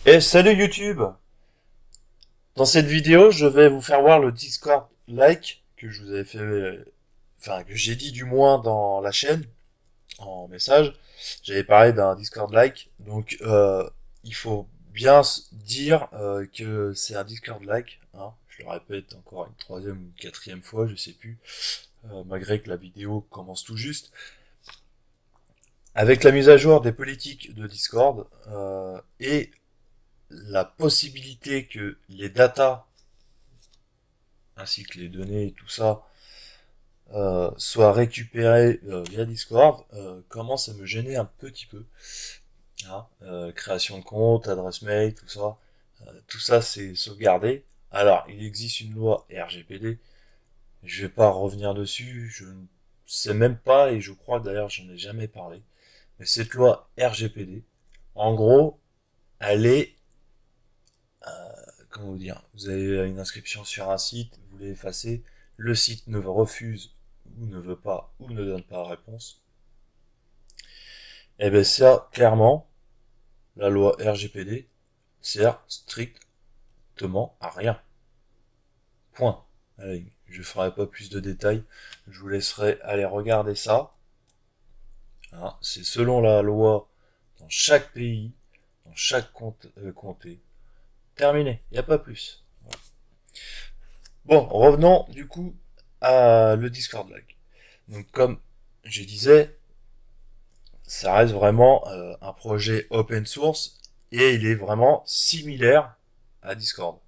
Et salut YouTube! Dans cette vidéo, je vais vous faire voir le Discord like que je vous avais fait, enfin que j'ai dit du moins dans la chaîne en message. J'avais parlé d'un Discord like, donc il faut bien dire que c'est un Discord like. Hein. Je le répète encore une troisième ou une quatrième fois, je sais plus, malgré que la vidéo commence tout juste. Avec la mise à jour des politiques de Discord et la possibilité que les datas ainsi que les données et tout ça soient récupérées via Discord commence à me gêner un petit peu. Hein. Création de compte, adresse mail, tout ça c'est sauvegardé. Alors, il existe une loi RGPD. Je vais pas revenir dessus. Je ne sais même pas et je crois d'ailleurs j'en ai jamais parlé. Mais cette loi RGPD, en gros, elle est comment vous dire, vous avez une inscription sur un site, vous l'effacez, le site ne refuse ou ne veut pas ou ne donne pas de réponse, et bien ça, clairement, la loi RGPD sert strictement à rien. Point. Allez, je ferai pas plus de détails, je vous laisserai aller regarder ça. Hein, c'est selon la loi dans chaque pays, dans chaque comté. Terminé, il n'y a pas plus. Bon, revenons du coup à le Discord Like. Donc comme je disais, ça reste vraiment un projet open source et il est vraiment similaire à Discord.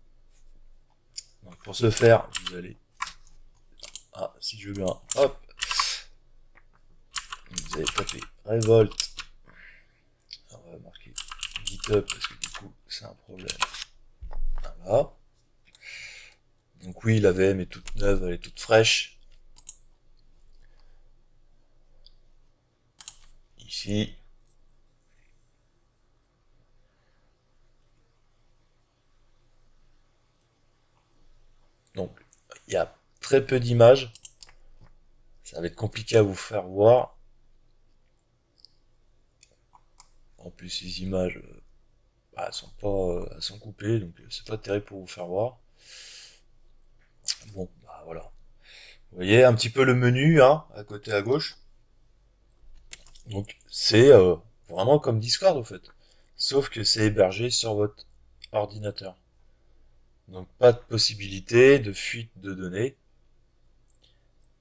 Donc pour ce faire, vous allez, si je veux bien, hop, vous allez taper Revolt, on va marquer GitHub parce que du coup c'est un problème. Voilà. Donc oui, la VM est toute neuve, elle est toute fraîche. Ici. Donc il y a très peu d'images. Ça va être compliqué à vous faire voir. En plus, ces images, elles sont pas, elles sont coupées, donc c'est pas terrible pour vous faire voir. Bon, bah voilà. Vous voyez un petit peu le menu, hein, à côté à gauche. Donc c'est vraiment comme Discord en fait, sauf que c'est hébergé sur votre ordinateur. Donc pas de possibilité de fuite de données.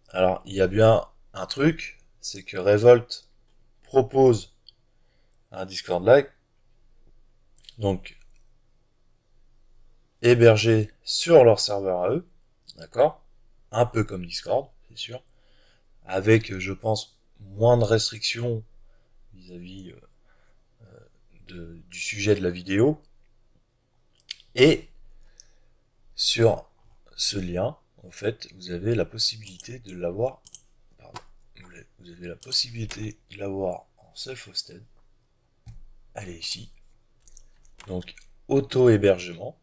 Alors il y a bien un truc, c'est que Revolt propose un Discord-like, donc hébergé sur leur serveur à eux, d'accord, un peu comme Discord, c'est sûr, avec, je pense, moins de restrictions vis-à-vis du sujet de la vidéo. Et sur ce lien, en fait, vous avez la possibilité de l'avoir, pardon, vous avez la possibilité de l'avoir en self-hosted. Allez ici. Donc, auto-hébergement.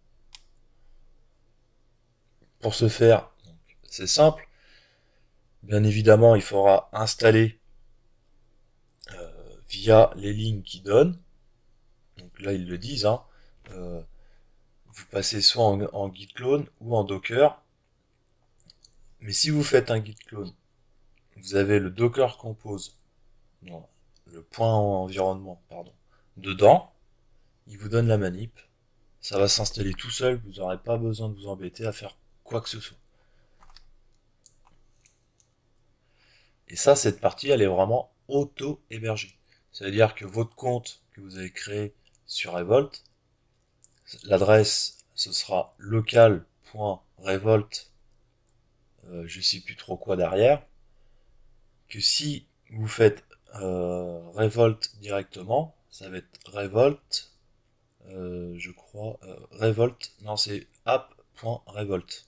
Pour ce faire, c'est simple. Bien évidemment, il faudra installer via les lignes qui donnent. Donc là, ils le disent, hein. Euh, vous passez soit en git clone ou en docker. Mais si vous faites un git clone, vous avez le docker compose, non, le point environnement, pardon, dedans. Il vous donne la manip. Ça va s'installer tout seul. Vous n'aurez pas besoin de vous embêter à faire quoi que ce soit. Et ça, cette partie, elle est vraiment auto-hébergée. C'est-à-dire que votre compte que vous avez créé sur Revolt, l'adresse, ce sera local.revolt, je sais plus trop quoi derrière, que si vous faites Revolt directement, ça va être Revolt, je crois, Revolt, non c'est app.revolt.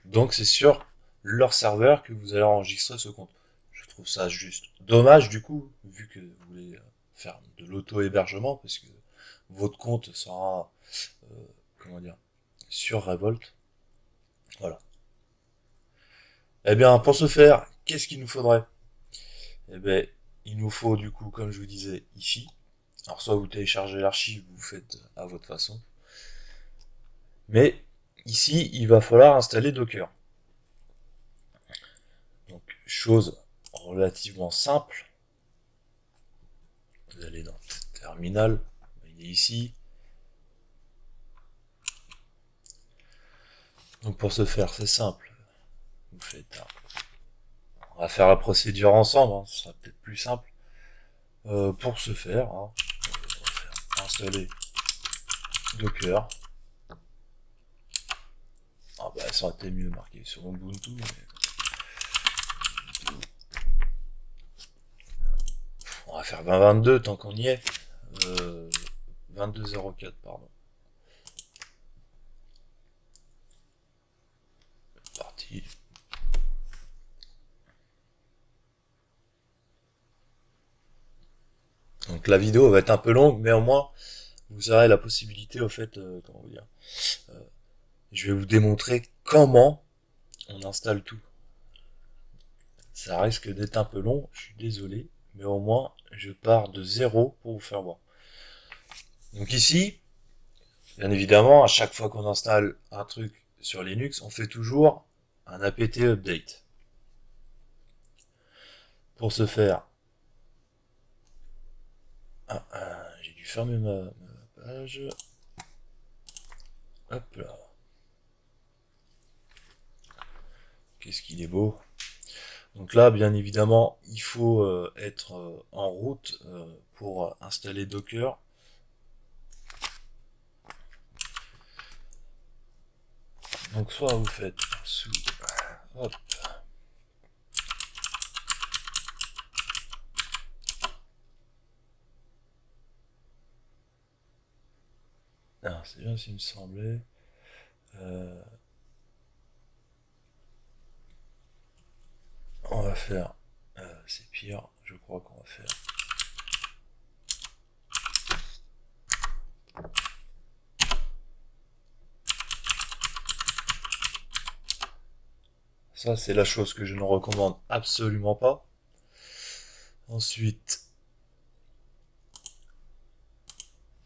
Donc c'est sur leur serveur que vous allez enregistrer ce compte. Je trouve ça juste dommage du coup, vu que vous voulez faire de l'auto-hébergement, parce que votre compte sera, comment dire, sur Revolt. Voilà. Eh bien, pour ce faire, qu'est-ce qu'il nous faudrait? Eh bien, il nous faut du coup, comme je vous disais ici, Alors soit vous téléchargez l'archive, vous faites à votre façon. Mais ici, il va falloir installer Docker. Donc, chose relativement simple. Vous allez dans Terminal, il est ici. Donc pour ce faire, c'est simple. Vous faites on va faire la procédure ensemble, hein, ce sera peut-être plus simple. Pour ce faire, hein, on va faire installer Docker. Ah bah ça aurait été mieux marqué sur Ubuntu, mais on va faire 2022 tant qu'on y est. 2204, pardon. Parti. Donc la vidéo va être un peu longue, mais au moins vous aurez la possibilité, au fait, comment vous dire, je vais vous démontrer comment on installe tout. Ça risque d'être un peu long, je suis désolé, mais au moins je pars de zéro pour vous faire voir. Donc ici, bien évidemment, à chaque fois qu'on installe un truc sur Linux, on fait toujours un apt update. Pour ce faire, j'ai dû fermer ma page. Hop là. Qu'est-ce qu'il est beau. Donc là, bien évidemment, il faut être en route pour installer Docker. Donc soit vous faites sous, hop, ah, c'est bien s'il me semblait. On va faire, c'est pire, je crois qu'on va faire. Ça, c'est la chose que je ne recommande absolument pas. Ensuite,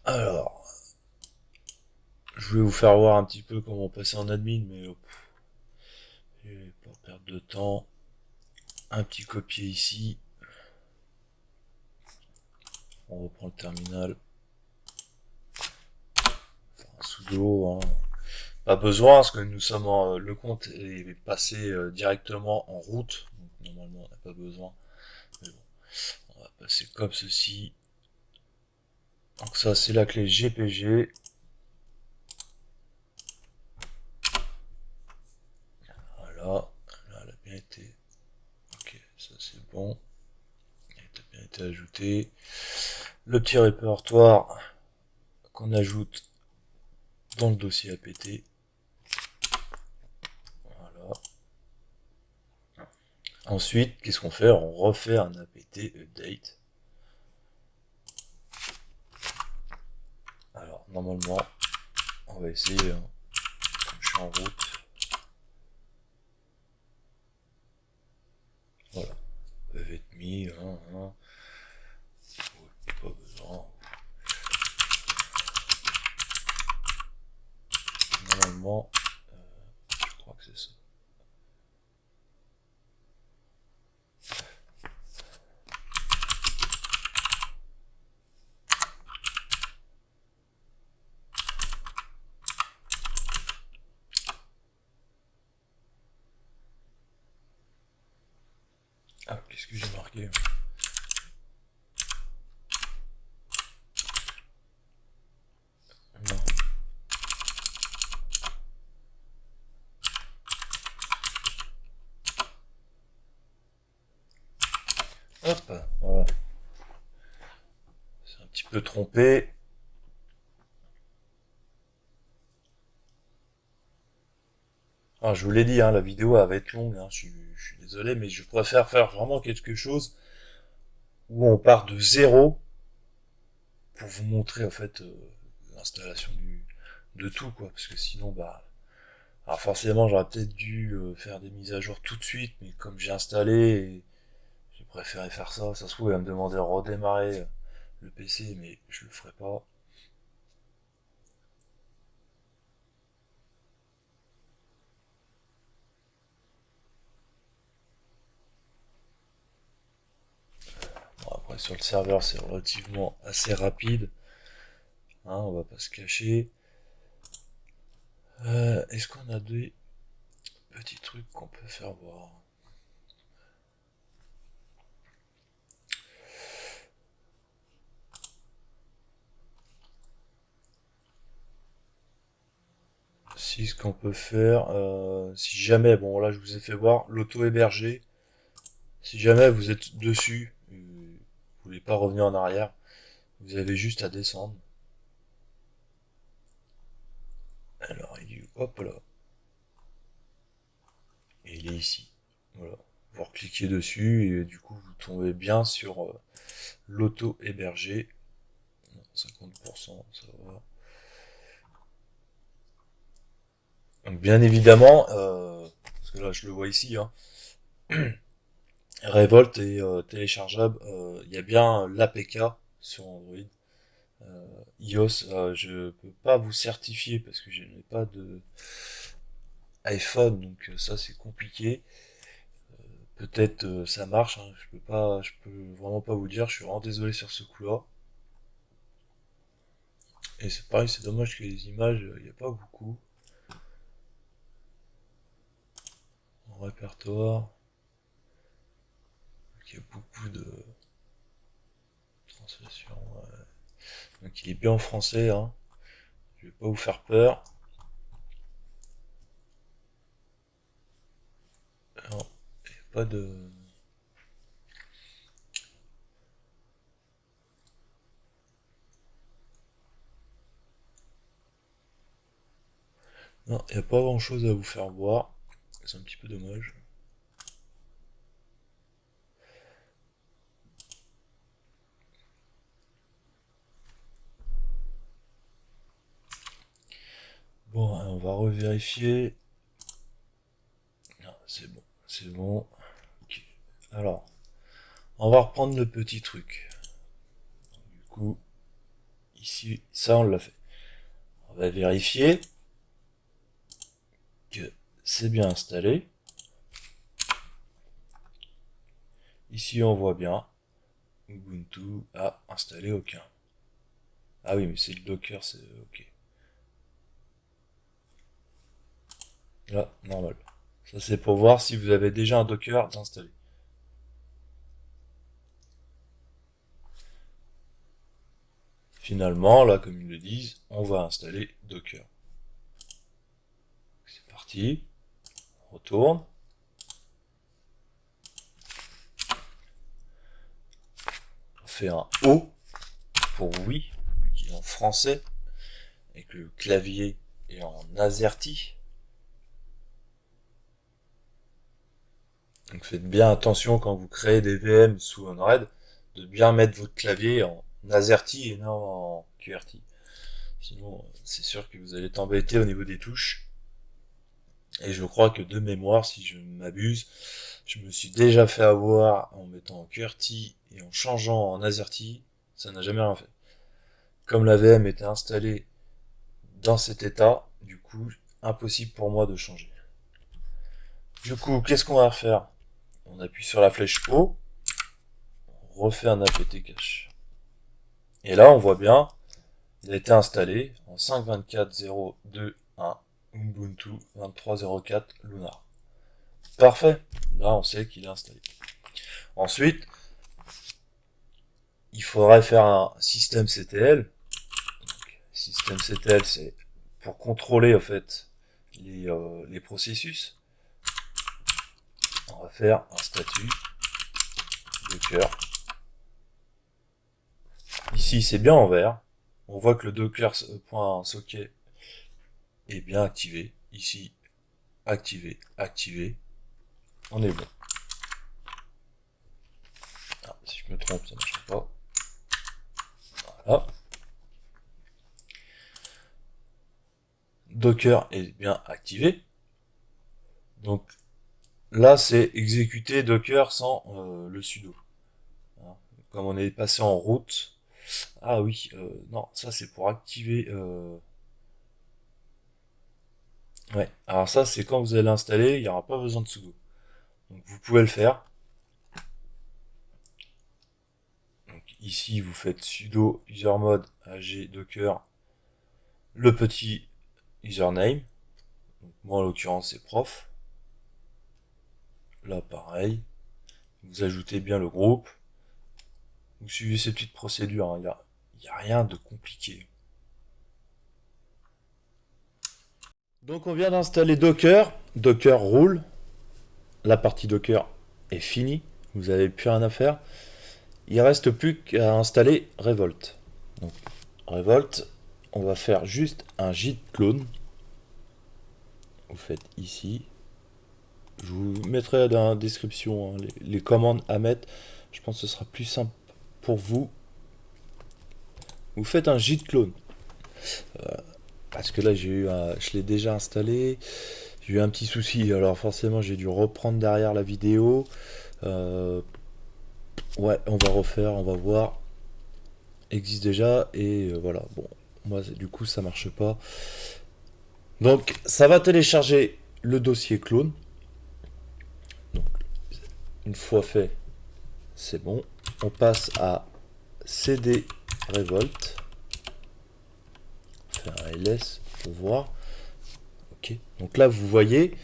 alors, je vais vous faire voir un petit peu comment passer en admin, mais je vais pas perdre de temps. Un petit copier ici. On reprend le terminal. Enfin, un sudo, hein. Pas besoin, parce que nous sommes le compte est passé directement en route. Donc, normalement, on n'a pas besoin. Mais bon, on va passer comme ceci. Donc ça, c'est la clé GPG. Voilà. Là, elle a bien été. Ok, ça c'est bon. Elle a bien été ajouté. Le petit répertoire qu'on ajoute dans le dossier apt. Voilà. Ensuite, qu'est-ce qu'on fait? On refait un apt update. Alors, normalement, on va essayer, hein, comme je suis en route. Voilà. Peuvent être mis, hein. Pas besoin. Normalement, je crois que c'est ça. Ah, qu'est-ce que j'ai marqué? Non. Hop, voilà. C'est un petit peu trompé. Ah, je vous l'ai dit, hein, la vidéo elle va être longue, hein, je suis désolé, mais je préfère faire vraiment quelque chose où on part de zéro pour vous montrer en fait l'installation de tout, quoi, parce que sinon, bah, alors forcément j'aurais peut-être dû faire des mises à jour tout de suite, mais comme j'ai installé, j'ai préféré faire ça. Ça se trouve, il va me demander de redémarrer le PC, mais je le ferai pas. Bon, après sur le serveur c'est relativement assez rapide, hein, on va pas se cacher. Est-ce qu'on a des petits trucs qu'on peut faire voir? Si ce qu'on peut faire, si jamais, bon là je vous ai fait voir l'auto-hébergé, si jamais vous êtes dessus, vous voulez pas revenir en arrière, vous avez juste à descendre. Alors il est hop là, et il est ici. Voilà. Vous recliquez dessus et du coup vous tombez bien sur l'auto-hébergé. 50%, ça va. Donc bien évidemment, parce que là je le vois ici, hein, Revolt est téléchargeable. Il y a bien l'APK sur Android. iOS, je peux pas vous certifier parce que je n'ai pas de iPhone, donc ça c'est compliqué. Peut-être ça marche, hein, je peux vraiment pas vous dire. Je suis vraiment désolé sur ce coup-là. Et c'est pareil, c'est dommage que les images, il n'y a pas beaucoup en répertoire. Il y a beaucoup de translation. Ouais. Donc il est bien en français, hein. Je vais pas vous faire peur. Non, il n'y a pas de. Non, il n'y a pas grand chose à vous faire voir. C'est un petit peu dommage. Bon, on va revérifier. Non, c'est bon, c'est bon. Ok. Alors, on va reprendre le petit truc. Du coup, ici, ça on l'a fait. On va vérifier que c'est bien installé. Ici, on voit bien Ubuntu a installé aucun. Ah oui, mais c'est le Docker, c'est ok. Là, normal. Ça, c'est pour voir si vous avez déjà un Docker installé. Finalement, là, comme ils le disent, on va installer Docker. C'est parti. On retourne. On fait un O pour oui, qui est en français, et que le clavier est en AZERTY. Donc faites bien attention quand vous créez des VM sous Unread, de bien mettre votre clavier en AZERTY et non en QWERTY. Sinon, c'est sûr que vous allez t'embêter au niveau des touches. Et je crois que de mémoire, si je ne m'abuse, je me suis déjà fait avoir en mettant en QWERTY et en changeant en AZERTY, ça n'a jamais rien fait. Comme la VM était installée dans cet état, du coup, impossible pour moi de changer. Du coup, qu'est-ce qu'on va faire? On appuie sur la flèche haut, on refait un apt cache. Et là, on voit bien, il a été installé en 5.24.0.2.1 Ubuntu 23.04 Lunar. Parfait. Là, on sait qu'il est installé. Ensuite, il faudrait faire un systemctl. Systemctl, c'est pour contrôler en fait les processus. On va faire un statut Docker. Ici, c'est bien en vert. On voit que le docker.socket est bien activé. Ici, activé, activé. On est bon. Ah, si je me trompe, ça ne marche pas. Voilà. Docker est bien activé. Donc là, c'est exécuter Docker sans le sudo. Comme on est passé en route, Ah oui, non, ça c'est pour activer. Ouais, alors ça c'est quand vous allez l'installer, il n'y aura pas besoin de sudo. Donc vous pouvez le faire. Donc ici vous faites sudo usermod ag docker le petit username. Donc, moi en l'occurrence c'est prof. Là pareil, vous ajoutez bien le groupe. Vous suivez ces petites procédures, hein. Y a rien de compliqué. Donc on vient d'installer Docker. Docker roule. La partie Docker est finie. Vous n'avez plus rien à faire. Il reste plus qu'à installer Revolt. Donc Revolt, on va faire juste un git clone. Vous faites ici. Je vous mettrai dans la description, hein, les commandes à mettre. Je pense que ce sera plus simple pour vous. Vous faites un git clone. Parce que là, je l'ai déjà installé. J'ai eu un petit souci. Alors forcément, j'ai dû reprendre derrière la vidéo. Ouais, on va refaire, on va voir. Existe déjà et voilà. Bon, moi, du coup, ça marche pas. Donc, ça va télécharger le dossier clone. Donc, une fois fait, c'est bon. On passe à cd revolt. Faire un ls pour voir. Ok. Donc là, vous voyez,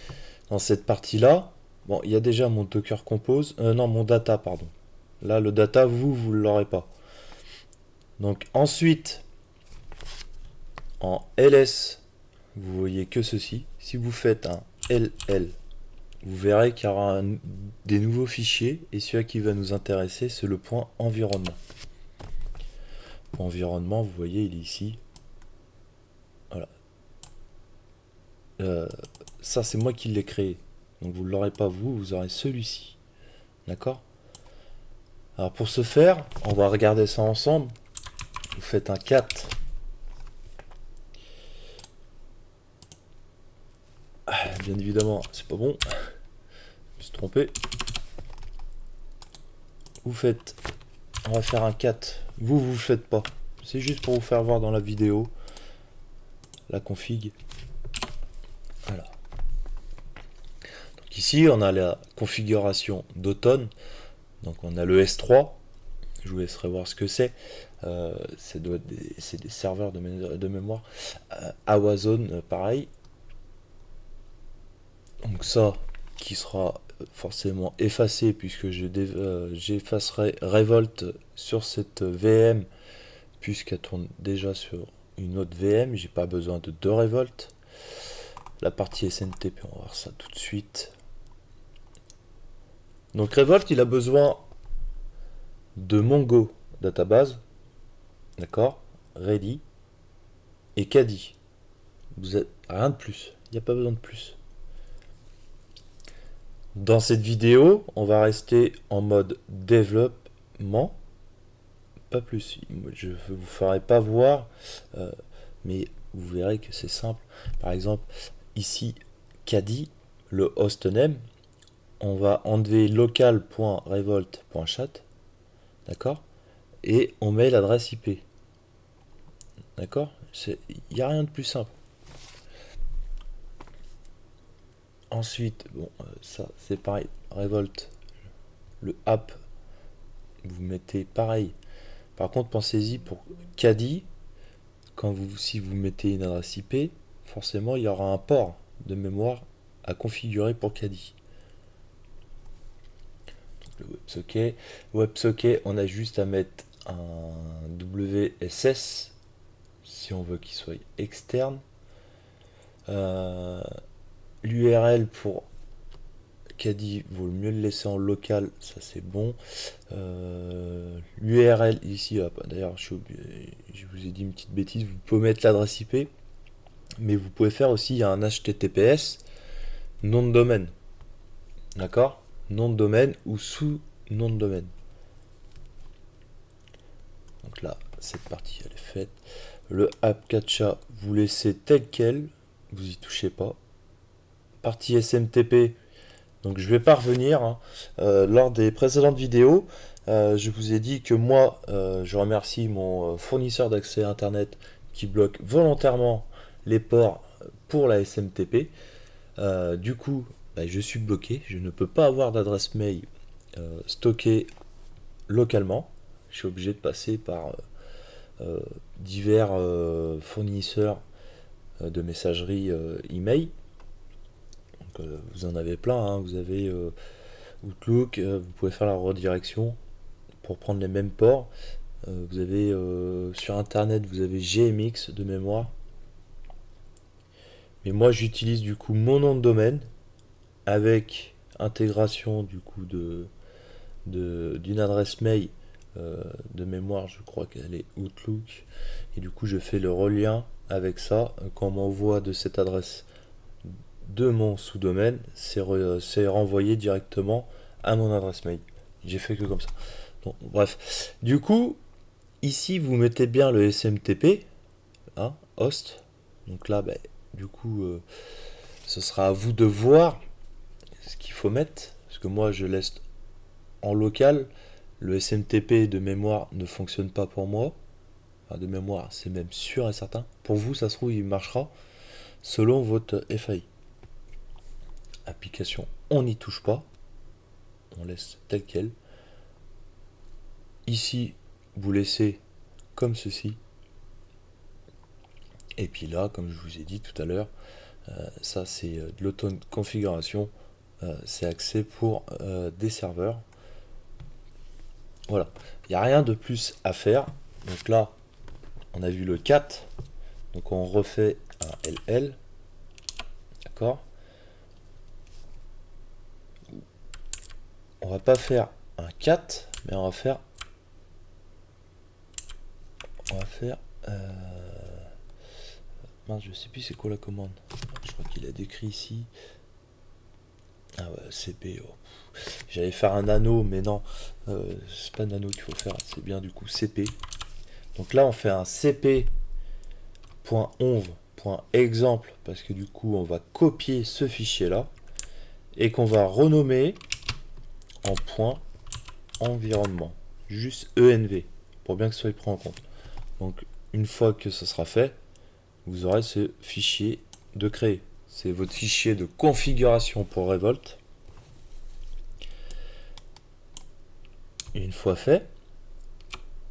dans cette partie-là, bon, il y a déjà mon Docker Compose. Non, mon data, pardon. Là, le data, vous ne l'aurez pas. Donc ensuite, en ls, vous voyez que ceci. Si vous faites un ll, vous verrez qu'il y aura des nouveaux fichiers. Et celui qui va nous intéresser, c'est le point environnement. Pour environnement, vous voyez, il est ici. Voilà. Ça, c'est moi qui l'ai créé. Donc vous ne l'aurez pas vous aurez celui-ci. D'accord? Alors pour ce faire, on va regarder ça ensemble. Vous faites un cat. Bien évidemment, c'est pas bon. Je me suis trompé. Vous faites. On va faire un cat. Vous le faites pas. C'est juste pour vous faire voir dans la vidéo la config. Voilà. Donc ici, on a la configuration d'automne. Donc on a le S3. Je vous laisserai voir ce que c'est. C'est des serveurs de mémoire. Amazon, pareil. Donc ça, qui sera forcément effacé puisque j'effacerai Revolt sur cette VM puisqu'elle tourne déjà sur une autre VM. J'ai pas besoin de deux Revolt. La partie SNTP, on va voir ça tout de suite. Donc Revolt, il a besoin de Mongo database, d'accord, ready et Caddy. Vous avez rien de plus. Il n'y a pas besoin de plus. Dans cette vidéo, on va rester en mode développement, pas plus. Je ne vous ferai pas voir, mais vous verrez que c'est simple. Par exemple, ici, Caddy, le hostname, on va enlever local.revolt.chat, d'accord, et on met l'adresse IP, d'accord. Il n'y a rien de plus simple. Ensuite, bon, ça c'est pareil, Revolt, le app, vous mettez pareil. Par contre, pensez-y pour Caddy, si vous mettez une adresse IP, forcément il y aura un port de mémoire à configurer pour Caddy. Le WebSocket. WebSocket, on a juste à mettre un WSS si on veut qu'il soit externe. L'URL pour Caddy, vaut mieux le laisser en local, ça c'est bon. L'URL ici, d'ailleurs je vous ai dit une petite bêtise, vous pouvez mettre l'adresse IP, mais vous pouvez faire aussi un HTTPS nom de domaine, d'accord, nom de domaine ou sous nom de domaine. Donc là, cette partie elle est faite. Le app captcha, vous laissez tel quel, vous y touchez pas. Partie SMTP, Donc je vais pas revenir, hein. Lors des précédentes vidéos, je vous ai dit que moi, je remercie mon fournisseur d'accès Internet qui bloque volontairement les ports pour la SMTP. Du coup, bah, je suis bloqué. Je ne peux pas avoir d'adresse mail stockée localement. Je suis obligé de passer par divers fournisseurs de messagerie email. Donc, vous en avez plein, hein. Vous avez Outlook, vous pouvez faire la redirection pour prendre les mêmes ports. Vous avez sur internet, vous avez GMX de mémoire. Mais moi j'utilise du coup mon nom de domaine avec intégration du coup d'une adresse mail de mémoire, je crois qu'elle est Outlook. Et du coup je fais le relien avec ça. Quand on m'envoie de cette adresse de mon sous-domaine, c'est renvoyé directement à mon adresse mail. J'ai fait que comme ça. Donc, bref. Du coup, ici, vous mettez bien le SMTP, hein, host. Donc là, bah, du coup, ce sera à vous de voir ce qu'il faut mettre. Parce que moi, je laisse en local. Le SMTP de mémoire ne fonctionne pas pour moi. Enfin, de mémoire, c'est même sûr et certain. Pour vous, ça se trouve, il marchera selon votre FAI. Application, on n'y touche pas. On laisse tel quel. Ici, vous laissez comme ceci. Et puis là, comme je vous ai dit tout à l'heure, ça c'est de l'auto-configuration. C'est accès pour des serveurs. Voilà. Il n'y a rien de plus à faire. Donc là, on a vu le 4. Donc on refait un LL. D'accord. On va pas faire un 4, mais on va faire... mince, je sais plus c'est quoi la commande. Je crois qu'il a décrit ici. Ah ouais, CP. Oh. J'allais faire un nano, mais non. C'est pas nano qu'il faut faire. C'est bien du coup CP. Donc là, on fait un cp.onv.exemple parce que du coup, on va copier ce fichier-là et qu'on va renommer en point environnement. Juste env pour bien que ce soit pris en compte. Donc, une fois que ce sera fait, vous aurez ce fichier de créer. C'est votre fichier de configuration pour Revolt. Et une fois fait,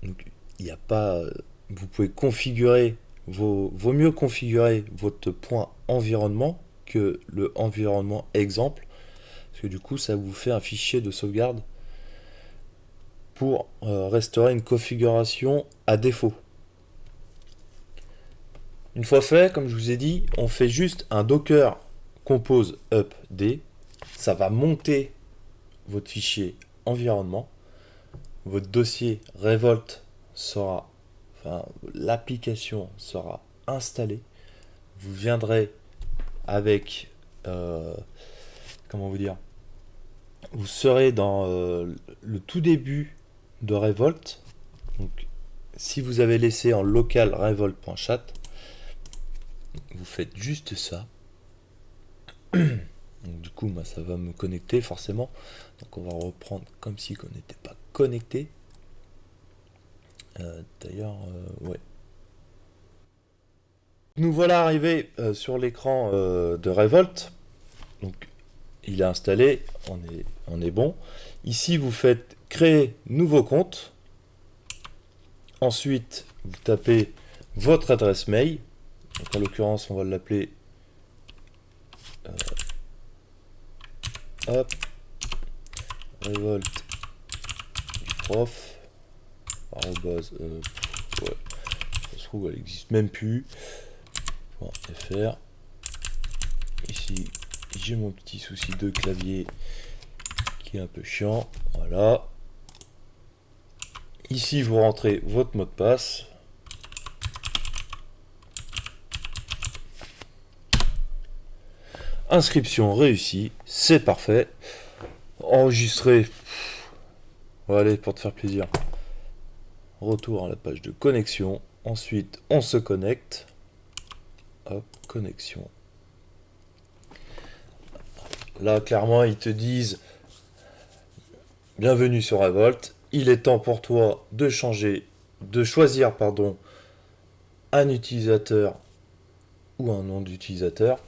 donc, il n'y a pas... Vous pouvez configurer, vaut mieux configurer votre point environnement que le environnement exemple, parce que du coup, ça vous fait un fichier de sauvegarde pour restaurer une configuration à défaut. Une fois fait, comme je vous ai dit, on fait juste un docker compose upd. Ça va monter votre fichier environnement. Votre dossier Revolt sera, enfin, l'application sera installée. Vous viendrez avec, comment vous dire, vous serez dans le tout début de Revolt. Donc, si vous avez laissé en local revolt.chat, vous faites juste ça. Donc, du coup, moi, ça va me connecter forcément. Donc, on va reprendre comme si on n'était pas connecté. D'ailleurs, ouais. Nous voilà arrivés sur l'écran de Revolt. Donc, il est installé, on est bon. Ici, vous faites créer nouveau compte. Ensuite, vous tapez votre adresse mail. Donc, en l'occurrence, on va l'appeler hop, Revolt prof. Arrobase, ouais, ça se trouve, elle n'existe même plus. .fr. Ici, j'ai mon petit souci de clavier qui est un peu chiant. Voilà. Ici, vous rentrez votre mot de passe. Inscription réussie, c'est parfait. Enregistrer. Allez, pour te faire plaisir. Retour à la page de connexion. Ensuite, on se connecte. Hop, connexion. Là, clairement, ils te disent bienvenue sur Revolt. Il est temps pour toi de choisir, un utilisateur ou un nom d'utilisateur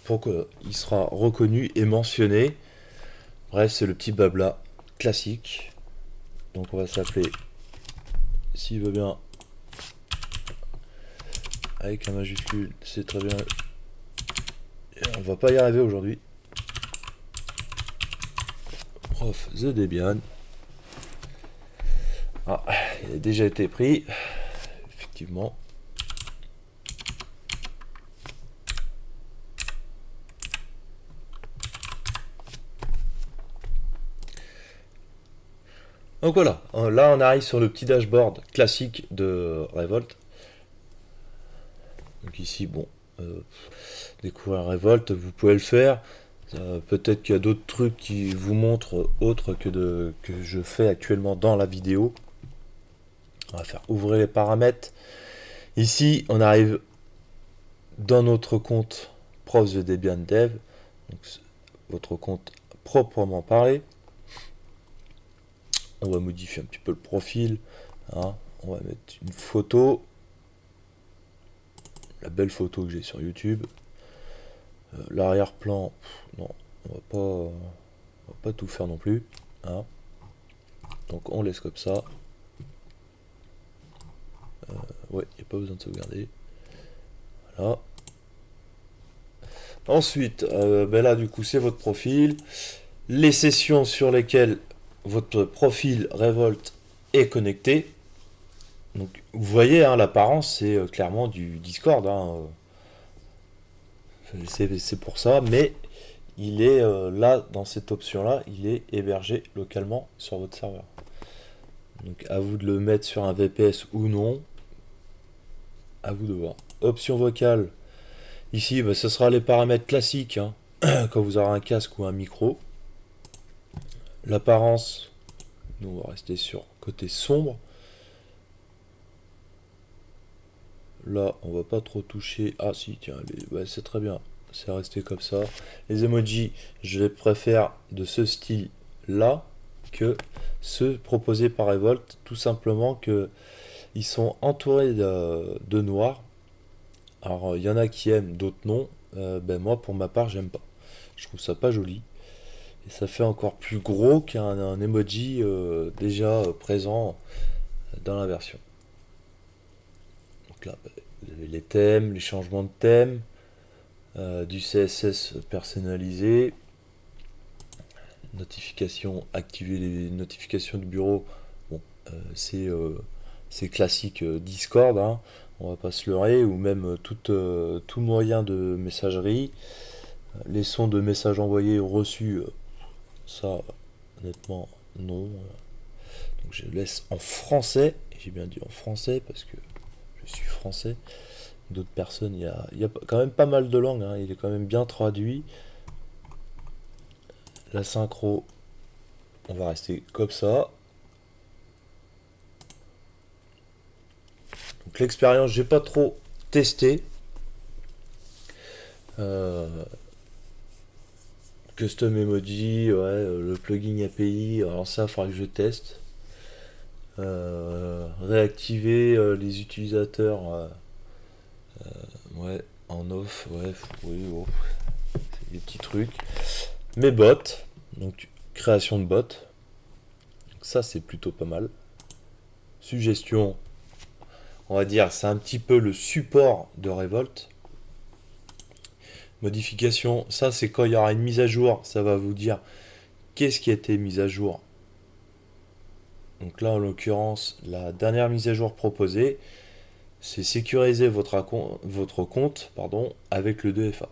pour qu'il sera reconnu et mentionné. Bref, c'est le petit blabla classique. Donc on va s'appeler, s'il veut bien, avec un majuscule, c'est très bien. On va pas y arriver aujourd'hui. Prof The Debian. Ah, il a déjà été pris. Effectivement. Donc voilà, là on arrive sur le petit dashboard classique de Revolt. Donc ici, bon, découvrir Revolt, vous pouvez le faire. Peut-être qu'il y a d'autres trucs qui vous montrent autres que je fais actuellement dans la vidéo. On va faire ouvrir les paramètres. Ici, on arrive dans notre compte Prof The Debian Dev, donc votre compte proprement parlé. On va modifier un petit peu le profil. Hein. On va mettre une photo. La belle photo que j'ai sur YouTube. L'arrière-plan, non, on va pas tout faire non plus. Hein. Donc on laisse comme ça. Ouais, il n'y a pas besoin de sauvegarder. Voilà. Ensuite, là du coup c'est votre profil. Les sessions sur lesquelles votre profil Revolt est connecté. Donc vous voyez, hein, l'apparence c'est clairement du Discord. Hein. C'est pour ça, mais il est là, dans cette option-là, il est hébergé localement sur votre serveur. Donc à vous de le mettre sur un VPS ou non. À vous de voir. Option vocale. Ici, ce sera les paramètres classiques, hein, quand vous aurez un casque ou un micro. L'apparence, nous on va rester sur côté sombre. Là, on va pas trop toucher. Ah si, tiens, c'est très bien. C'est resté comme ça. Les emojis, je les préfère de ce style-là que ceux proposés par Revolt. Tout simplement que ils sont entourés de noir. Alors, il y en a qui aiment, d'autres non. Moi, pour ma part, j'aime pas. Je trouve ça pas joli. Et ça fait encore plus gros qu'un emoji déjà présent dans la version. Donc là, vous avez les thèmes, les changements de thème, du CSS personnalisé, notification, activer les notifications du bureau. Bon, c'est classique Discord, hein, on va pas se leurrer, ou même tout moyen de messagerie. Les sons de messages envoyés ou reçus, ça, honnêtement, non. Donc je laisse en français, et j'ai bien dit en français parce que je suis français. D'autres personnes, il y a quand même pas mal de langues, hein, il est quand même bien traduit. La synchro, on va rester comme ça. Donc l'expérience, j'ai pas trop testé. Custom emoji, ouais, le plugin API, alors ça, il faudra que je teste. Réactiver les utilisateurs, ouais, en off, ouais, oui, oh, c'est des petits trucs. Mes bots, donc création de bots, donc ça c'est plutôt pas mal. Suggestion, on va dire, c'est un petit peu le support de Revolt. Modification, ça c'est quand il y aura une mise à jour, ça va vous dire qu'est-ce qui a été mis à jour. Donc là en l'occurrence, la dernière mise à jour proposée, c'est sécuriser votre compte avec le 2FA.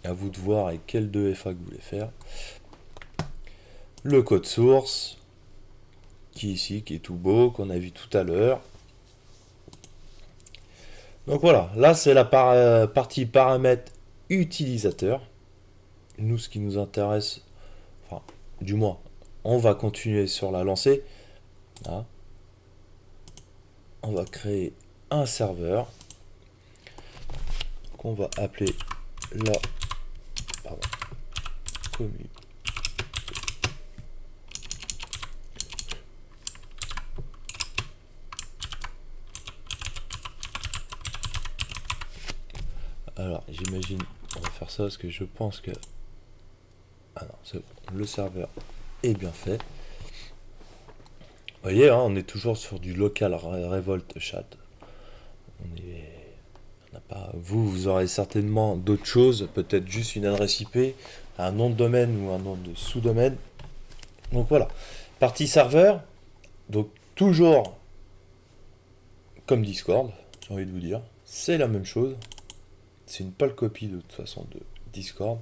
À vous de voir avec quel 2FA que vous voulez faire. Le code source, qui est tout beau, qu'on a vu tout à l'heure. Donc voilà, là c'est la partie paramètres utilisateur. Nous, ce qui nous intéresse, enfin, du moins, on va continuer sur la lancée. Là. On va créer un serveur qu'on va appeler la pardon, commu. Alors, j'imagine, on va faire ça parce que je pense que... Ah non, c'est bon, le serveur est bien fait. Vous voyez, hein, on est toujours sur du local Revolt chat. On n'a pas... Vous aurez certainement d'autres choses, peut-être juste une adresse IP, un nom de domaine ou un nom de sous-domaine. Donc voilà. Partie serveur, donc toujours comme Discord, j'ai envie de vous dire. C'est la même chose. C'est une pâle copie de toute façon de Discord.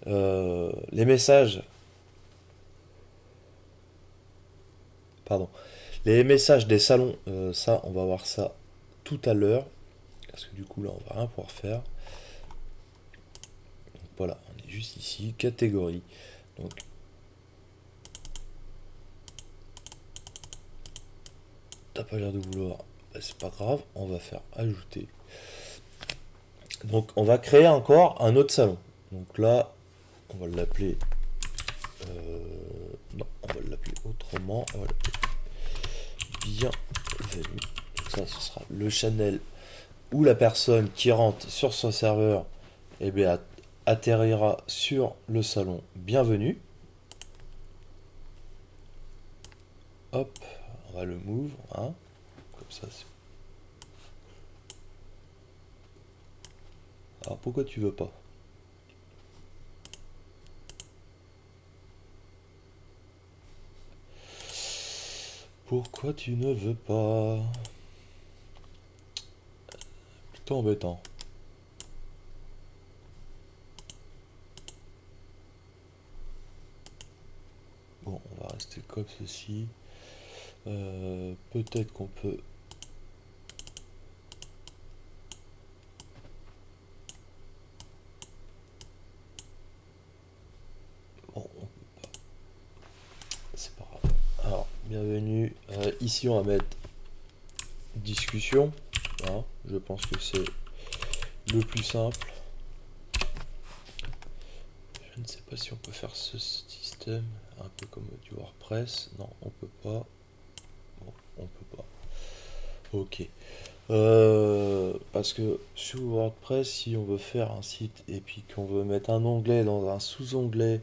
Les messages. Pardon. Les messages des salons, ça, on va voir ça tout à l'heure. Parce que du coup, là, on va rien pouvoir faire. Donc, voilà, on est juste ici. Catégorie. Donc, t'as pas l'air de vouloir. Bah, c'est pas grave, on va faire ajouter. Donc, on va créer encore un autre salon. Donc là, on va l'appeler. Non, on va l'appeler autrement. On va l'appeler bienvenue. Donc ça, ce sera le channel où la personne qui rentre sur son serveur eh bien, atterrira sur le salon bienvenue. Hop, on va le move, hein, comme ça. Alors pourquoi tu veux pas? Pourquoi tu ne veux pas? Plutôt embêtant. Bon, on va rester comme ceci. Peut-être qu'on peut... Bon, on peut pas. C'est pas grave. Alors, bienvenue. Ici, on va mettre discussion. Hein, je pense que c'est le plus simple. Je ne sais pas si on peut faire ce système un peu comme du WordPress. Non, on peut pas. Bon, on peut pas. Ok. Parce que sur WordPress, si on veut faire un site et puis qu'on veut mettre un onglet dans un sous-onglet,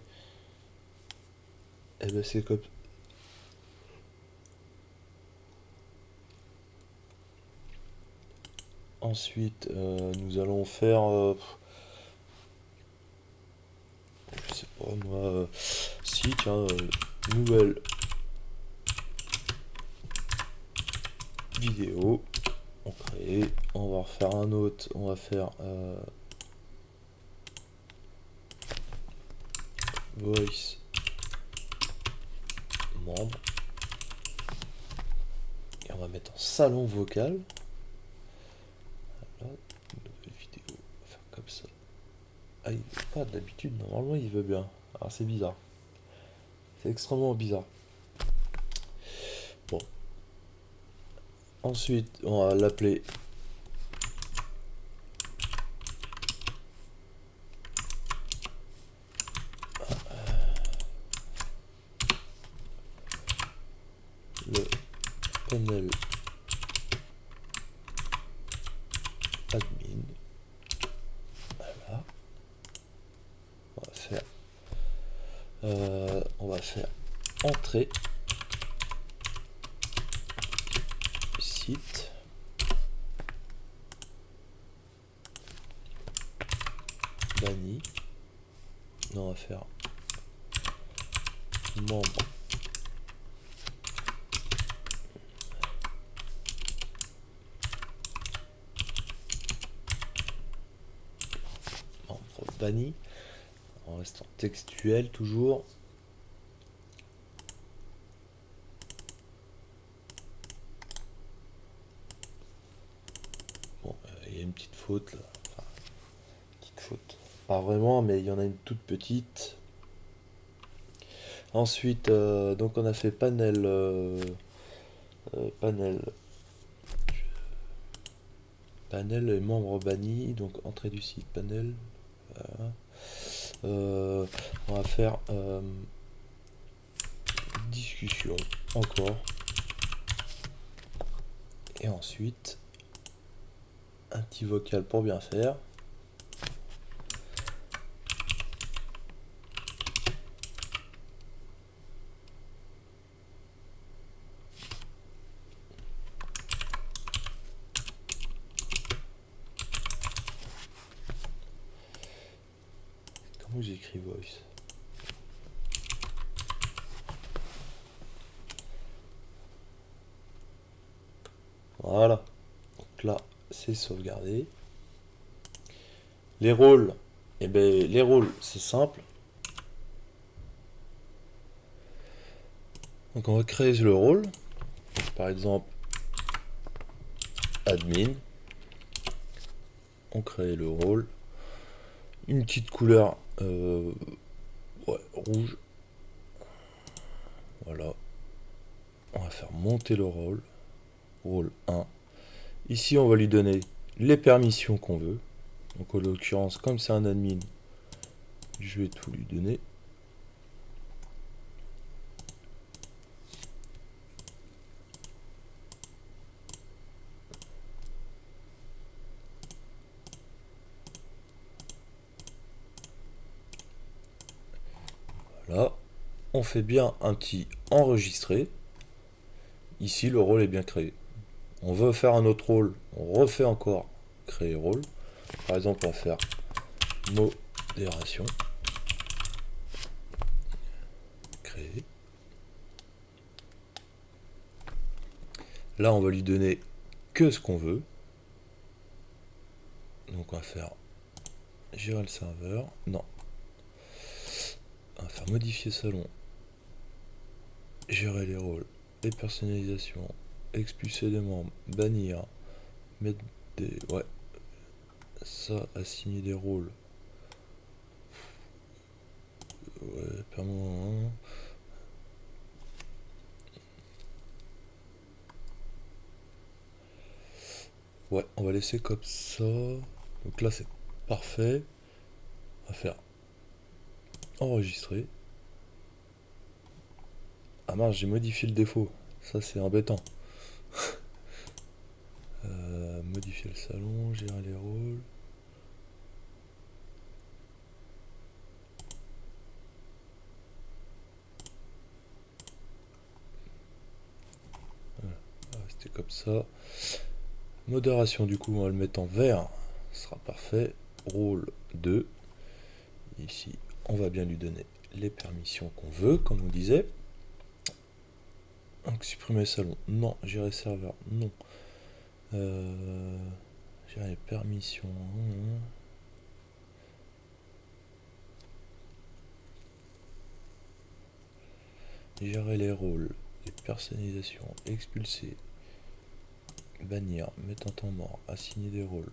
et ben c'est comme... Ensuite, nous allons faire... je sais pas moi... si, tiens, nouvelle vidéo. On crée. On va refaire un autre. On va faire... voice membre. Et on va mettre en salon vocal. Voilà, nouvelle vidéo. On va faire comme ça. Ah, il veut pas d'habitude, normalement il veut bien. Alors c'est bizarre. C'est extrêmement bizarre. Bon. Ensuite, on va l'appeler le panel admin. Voilà. On va faire entrée site. Banni. On va faire membre. Membre banni. En restant textuel toujours. Bon, il y a une petite faute là. Enfin, petite faute. Pas vraiment, mais il y en a une toute petite. Ensuite, donc on a fait panel, panel et membre banni, donc entrée du site, panel, On va faire discussion encore. Et ensuite, un petit vocal pour bien faire. Comment j'écris voice? Voilà. Donc là, c'est sauvegardé. Les rôles, eh ben, les rôles, c'est simple. Donc on va créer le rôle. Par exemple, admin. On crée le rôle. Une petite couleur ouais, rouge. Voilà. On va faire monter le rôle. Rôle 1. Ici, on va lui donner les permissions qu'on veut. Donc en l'occurrence, comme c'est un admin, je vais tout lui donner. Voilà. On fait bien un petit enregistrer. Ici, le rôle est bien créé. On veut faire un autre rôle, on refait encore créer rôle. Par exemple, on va faire modération. Créer. Là, on va lui donner que ce qu'on veut. Donc, on va faire gérer le serveur. Non. On va faire modifier salon. Gérer les rôles. Les personnalisations. Expulser des membres. Bannir. Mettre des... Ouais. Ça, assigner des rôles. Ouais, permanent. Ouais, on va laisser comme ça. Donc là, c'est parfait. On va faire enregistrer. Ah mince, j'ai modifié le défaut. Ça, c'est embêtant. Modifier le salon, gérer les rôles. Voilà, c'était comme ça. Modération, du coup, on va le mettre en vert. Ce sera parfait. Rôle 2. Ici, on va bien lui donner les permissions qu'on veut, comme on disait. Donc, supprimer salon. Non. Gérer serveur. Non. Gérer les permissions. Gérer les rôles. Les personnalisations. Expulser. Bannir. Mettre en temps mort. Assigner des rôles.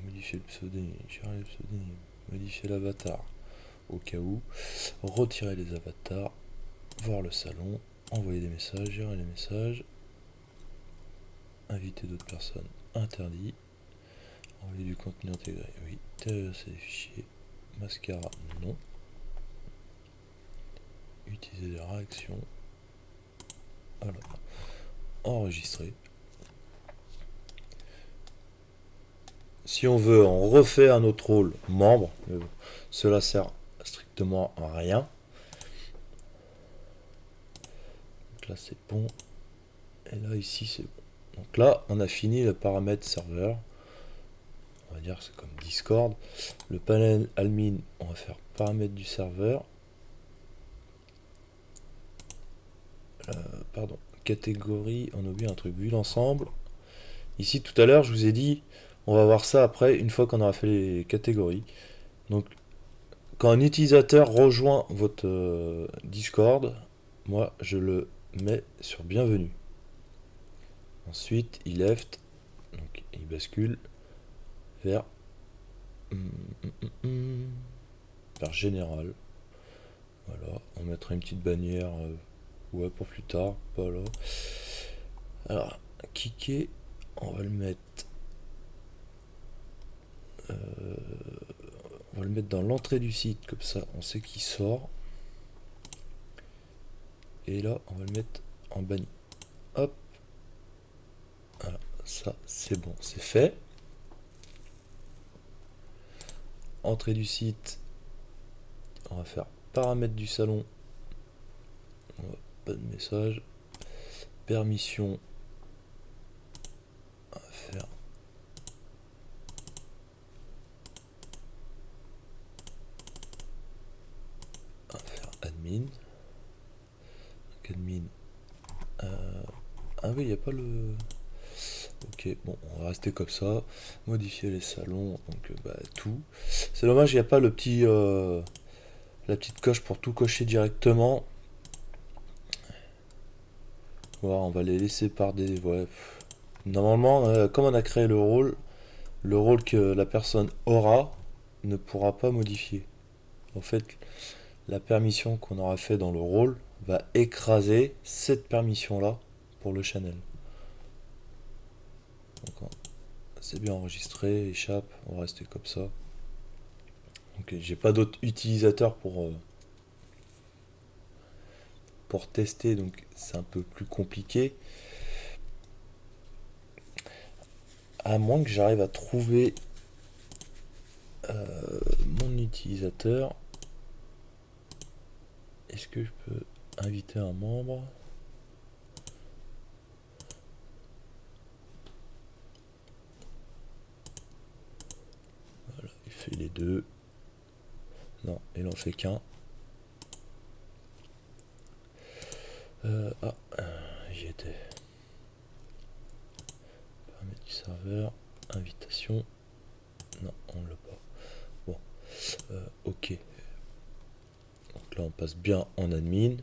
Modifier le pseudonyme. Gérer le pseudonyme. Modifier l'avatar. Au cas où. Retirer les avatars. Voir le salon. Envoyer des messages. Gérer les messages. Inviter d'autres personnes. Interdit. Envoyer du contenu intégré. Oui. Terroriser des fichiers. Mascara. Non. Utiliser des réactions. Voilà. Enregistrer. Si on veut, on refait un autre rôle membre. Cela sert strictement à rien. Donc là, c'est bon. Et là, ici, c'est bon. Donc là, on a fini le paramètre serveur. On va dire que c'est comme Discord. Le panel admin, on va faire paramètre du serveur. Pardon. Catégorie, on a oublié un truc. Vue d'ensemble. Ici, tout à l'heure, je vous ai dit, on va voir ça après, une fois qu'on aura fait les catégories. Donc, quand un utilisateur rejoint votre Discord, moi, je le mets sur bienvenue. Ensuite, il left, donc il bascule vers vers général. Voilà, on mettra une petite bannière ouais, pour plus tard. Voilà. Alors, kicker, on va le mettre. On va le mettre dans l'entrée du site, comme ça on sait qu'il sort. Et là, on va le mettre en banni. Hop. Voilà, ça c'est bon, c'est fait. Entrée du site. On va faire paramètres du salon. Pas de message. Permission. On va faire admin. Admin. Ah oui, il n'y a pas le... Ok, bon, on va rester comme ça. Modifier les salons, donc bah, tout. C'est dommage, il n'y a pas le petit... la petite coche pour tout cocher directement. Voilà, on va les laisser par des... Ouais. Normalement, comme on a créé le rôle que la personne aura ne pourra pas modifier. En fait, la permission qu'on aura fait dans le rôle va écraser cette permission-là pour le channel. C'est bien enregistré, échappe, on va rester comme ça. Ok, j'ai pas d'autres utilisateurs pour tester, donc c'est un peu plus compliqué. À moins que j'arrive à trouver mon utilisateur. Est-ce que je peux inviter un membre? Voilà, il fait les deux. Non, il en fait qu'un. J'y étais. Paramètres du serveur, invitation. Non, on l'a pas. Bon, ok. Donc là, on passe bien en admin.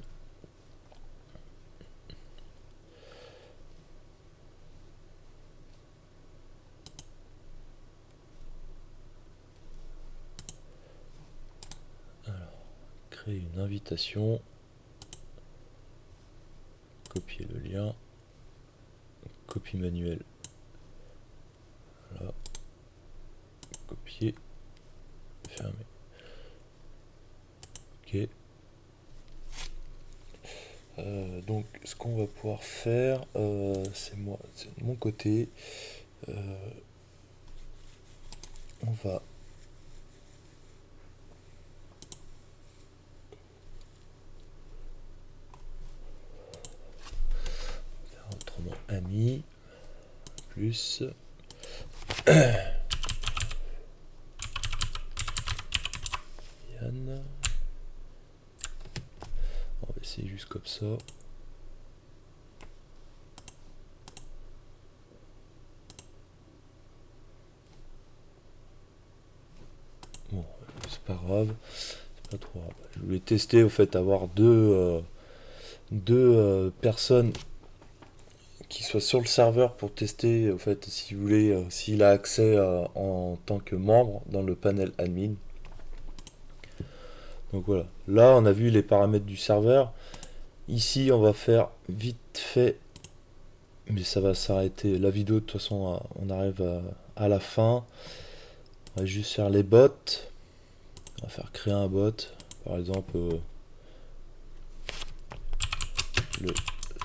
Alors, créer une invitation. Copier le lien. Copie manuelle. Voilà. Copier. Fermer. Ok. Donc ce qu'on va pouvoir faire, c'est de mon côté, on va faire autrement ami plus Yann. On va essayer juste comme ça. Bon, c'est pas grave, c'est pas trop grave. Je voulais tester au fait avoir deux personnes qui soient sur le serveur pour tester au fait si vous voulez s'il a accès en tant que membre dans le panel admin. Donc voilà, là on a vu les paramètres du serveur. Ici on va faire vite fait, mais ça va s'arrêter la vidéo de toute façon. On arrive à la fin. On va juste faire les bots. On va faire créer un bot, par exemple le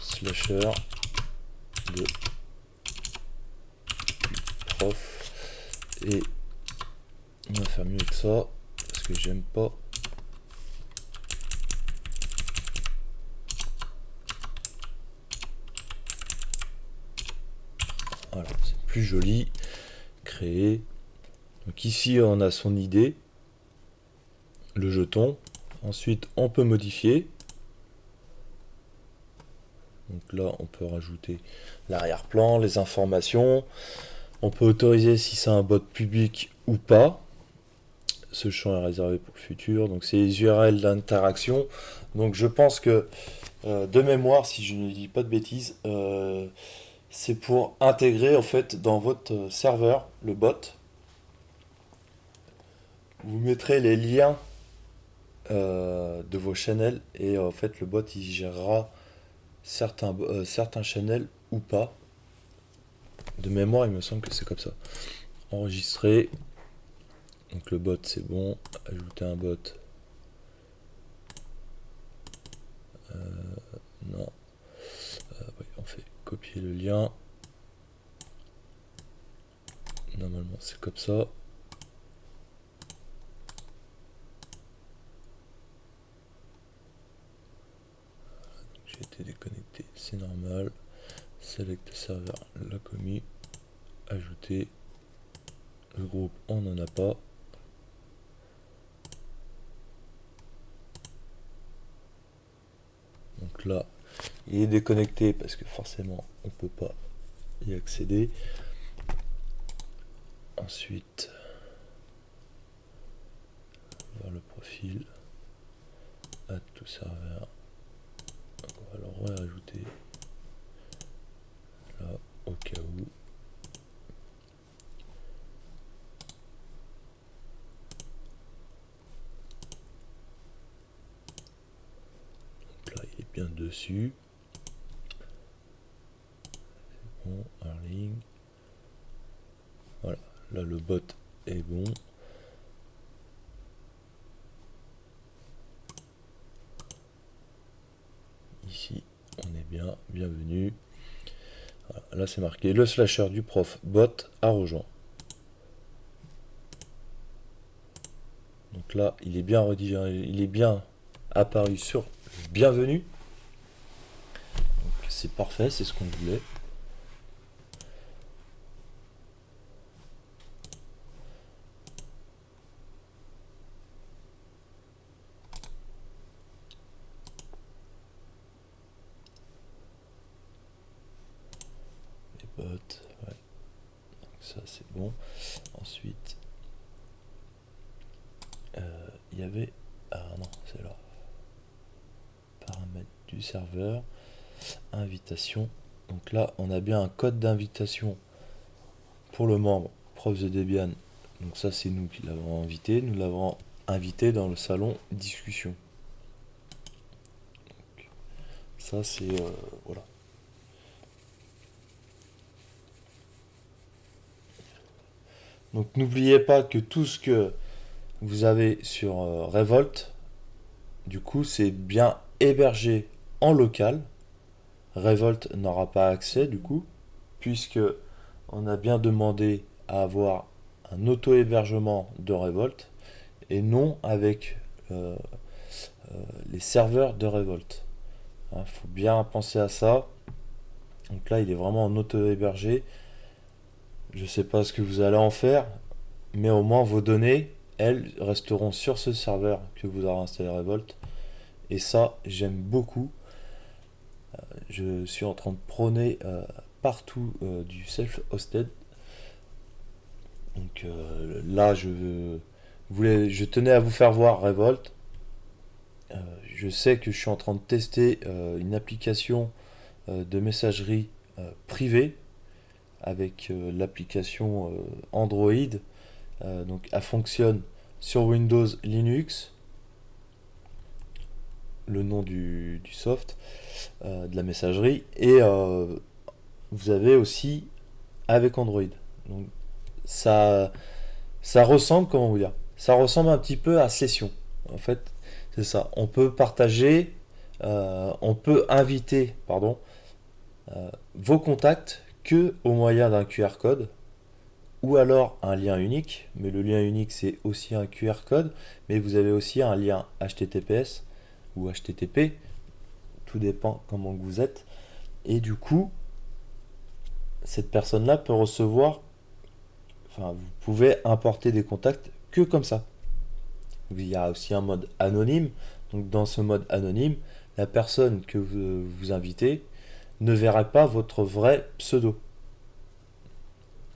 slasher de prof, et on va faire mieux que ça parce que j'aime pas. Voilà, c'est plus joli. Créer. Donc ici on a son idée, le jeton. Ensuite on peut modifier. Donc là on peut rajouter l'arrière-plan, les informations. On peut autoriser si c'est un bot public ou pas. Ce champ est réservé pour le futur. Donc c'est les URL d'interaction. Donc je pense que de mémoire, si je ne dis pas de bêtises, c'est pour intégrer en fait dans votre serveur le bot. Vous mettrez les liens de vos channels et en fait le bot il gérera certains channels ou pas. De mémoire, il me semble que c'est comme ça. Enregistrer. Donc le bot c'est bon, ajouter un bot. Non, oui, on fait copier le lien. Normalement c'est comme ça. J'ai été déconnecté, c'est normal. Select serveur, la commis, ajouter. Le groupe on n'en a pas. Donc là il est déconnecté parce que forcément on peut pas y accéder. Ensuite voir le profil, add to serveur. Donc on va le rajouter là au cas où. Donc là il est bien dessus. C'est bon, en ligne. Voilà, là le bot est bon. Ici on est bien, bienvenue. Voilà, là c'est marqué le slasher du prof bot a rejoint. Donc là il est bien redirigé, il est bien apparu sur bienvenue. Donc c'est parfait, c'est ce qu'on voulait. Les bots, ouais. Donc ça c'est bon. Ensuite il y avait, ah non c'est là, paramètres du serveur, invitation. Donc là on a bien un code d'invitation pour le membre prof de Debian. Donc ça c'est nous qui l'avons invité, nous l'avons invité dans le salon discussion. Donc, ça c'est voilà. Donc n'oubliez pas que tout ce que vous avez sur Revolt, du coup c'est bien hébergé en local. Revolt n'aura pas accès du coup, puisque on a bien demandé à avoir un auto-hébergement de Revolt et non avec les serveurs de Revolt. Il faut bien penser à ça. Donc là il est vraiment en auto-hébergé. Je ne sais pas ce que vous allez en faire, mais au moins vos données, elles resteront sur ce serveur que vous aurez installé Revolt. Et ça, j'aime beaucoup. Je suis en train de prôner partout du self-hosted. Donc là, je tenais à vous faire voir Revolt. Je sais que je suis en train de tester une application de messagerie privée avec l'application Android. Donc elle fonctionne sur Windows, Linux, le nom du soft, de la messagerie, et vous avez aussi avec Android. Donc ça ressemble, comment vous dire, ça ressemble un petit peu à Session. En fait, c'est ça. On peut partager, on peut inviter, pardon, vos contacts que au moyen d'un QR code ou alors un lien unique. Mais le lien unique, c'est aussi un QR code, mais vous avez aussi un lien HTTPS ou HTTP, tout dépend comment vous êtes. Et du coup, cette personne-là peut recevoir, enfin, vous pouvez importer des contacts que comme ça. Il y a aussi un mode anonyme. Donc dans ce mode anonyme, la personne que vous invitez ne verra pas votre vrai pseudo.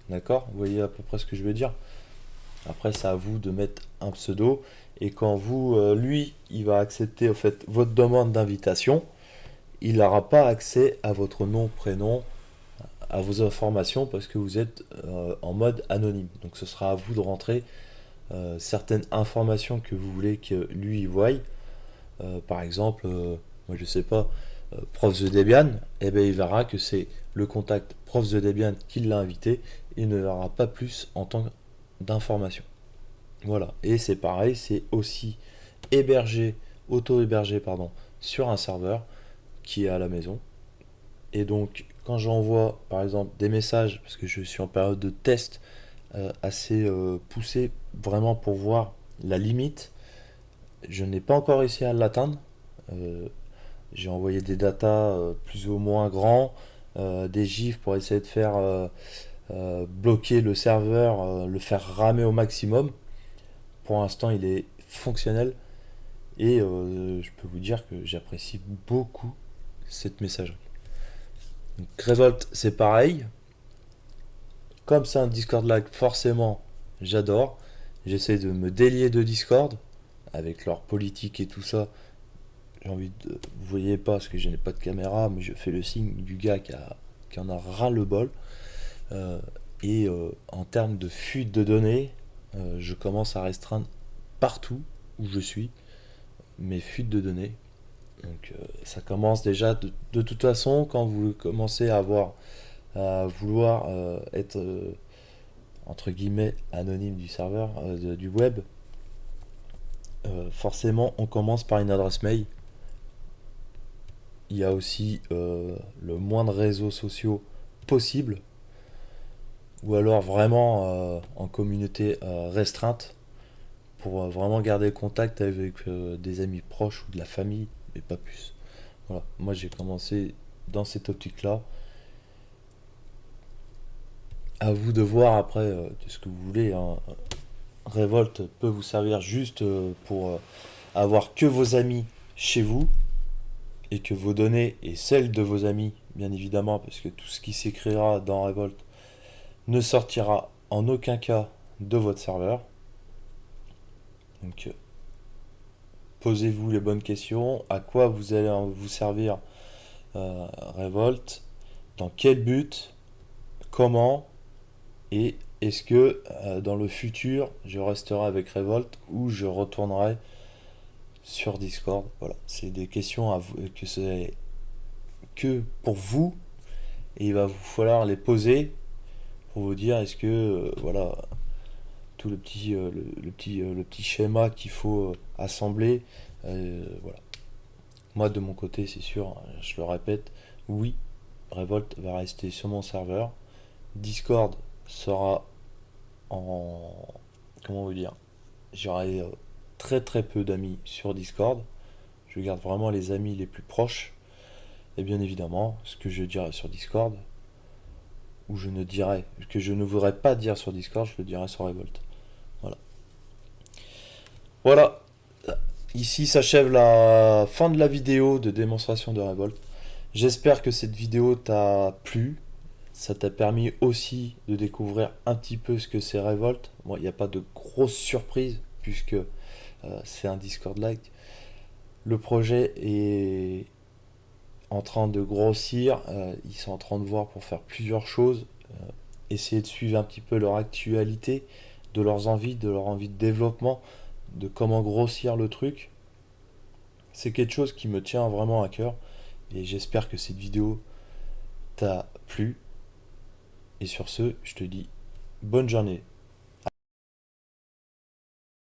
D'accord? Vous voyez à peu près ce que je veux dire? Après, c'est à vous de mettre un pseudo. Et quand lui, il va accepter en fait votre demande d'invitation, il n'aura pas accès à votre nom, prénom, à vos informations parce que vous êtes en mode anonyme. Donc ce sera à vous de rentrer certaines informations que vous voulez que lui y voie. Par exemple, moi je sais pas, prof de Debian, et ben il verra que c'est le contact prof de Debian qui l'a invité. Il ne verra pas plus en tant d'information. Voilà, et c'est pareil, c'est aussi hébergé, auto-hébergé, pardon, sur un serveur qui est à la maison. Et donc, quand j'envoie, par exemple, des messages, parce que je suis en période de test assez poussé, vraiment pour voir la limite, je n'ai pas encore réussi à l'atteindre. Euh, j'ai envoyé des datas plus ou moins grands, des gifs pour essayer de faire bloquer le serveur, le faire ramer au maximum. Pour l'instant, il est fonctionnel et je peux vous dire que j'apprécie beaucoup cette messagerie. Donc, Revolt, c'est pareil. Comme c'est un Discord Live, forcément, j'adore. J'essaie de me délier de Discord avec leur politique et tout ça. J'ai envie de. Vous voyez pas parce que je n'ai pas de caméra, mais je fais le signe du gars qui en a ras le bol. Euh, et en termes de fuite de données, je commence à restreindre partout où je suis mes fuites de données. Donc ça commence déjà de toute façon quand vous commencez à vouloir être entre guillemets anonyme du serveur du web. Forcément on commence par une adresse mail. Il y a aussi le moins de réseaux sociaux possible ou alors vraiment en communauté restreinte pour vraiment garder contact avec des amis proches ou de la famille, mais pas plus. Voilà, moi j'ai commencé dans cette optique-là. À vous de voir après ce que vous voulez, hein. Revolt peut vous servir juste pour avoir que vos amis chez vous et que vos données et celles de vos amis, bien évidemment, parce que tout ce qui s'écrira dans Revolt ne sortira en aucun cas de votre serveur. Donc posez-vous les bonnes questions. À quoi vous allez vous servir Revolt? Dans quel but? Comment? Et est-ce que dans le futur, je resterai avec Revolt ou je retournerai sur Discord? Voilà, c'est des questions à vous, que c'est que pour vous et il va vous falloir les poser pour vous dire est-ce que voilà tout le petit schéma qu'il faut assembler. Voilà. Moi de mon côté, c'est sûr, je le répète, oui, Revolt va rester sur mon serveur. Discord sera en comment vous dire, j'aurai très très peu d'amis sur Discord. Je garde vraiment les amis les plus proches. Et bien évidemment, ce que je dirai sur Discord, ou je ne dirai, que je ne voudrais pas dire sur Discord, je le dirai sur Revolt. Voilà. Voilà. Ici s'achève la fin de la vidéo de démonstration de Revolt. J'espère que cette vidéo t'a plu. Ça t'a permis aussi de découvrir un petit peu ce que c'est Revolt. Bon, il n'y a pas de grosses surprises puisque c'est un Discord like. Le projet est en train de grossir. Ils sont en train de voir pour faire plusieurs choses. Essayer de suivre un petit peu leur actualité, de leur envie de développement, de comment grossir le truc. C'est quelque chose qui me tient vraiment à cœur. Et j'espère que cette vidéo t'a plu. Et sur ce, je te dis bonne journée.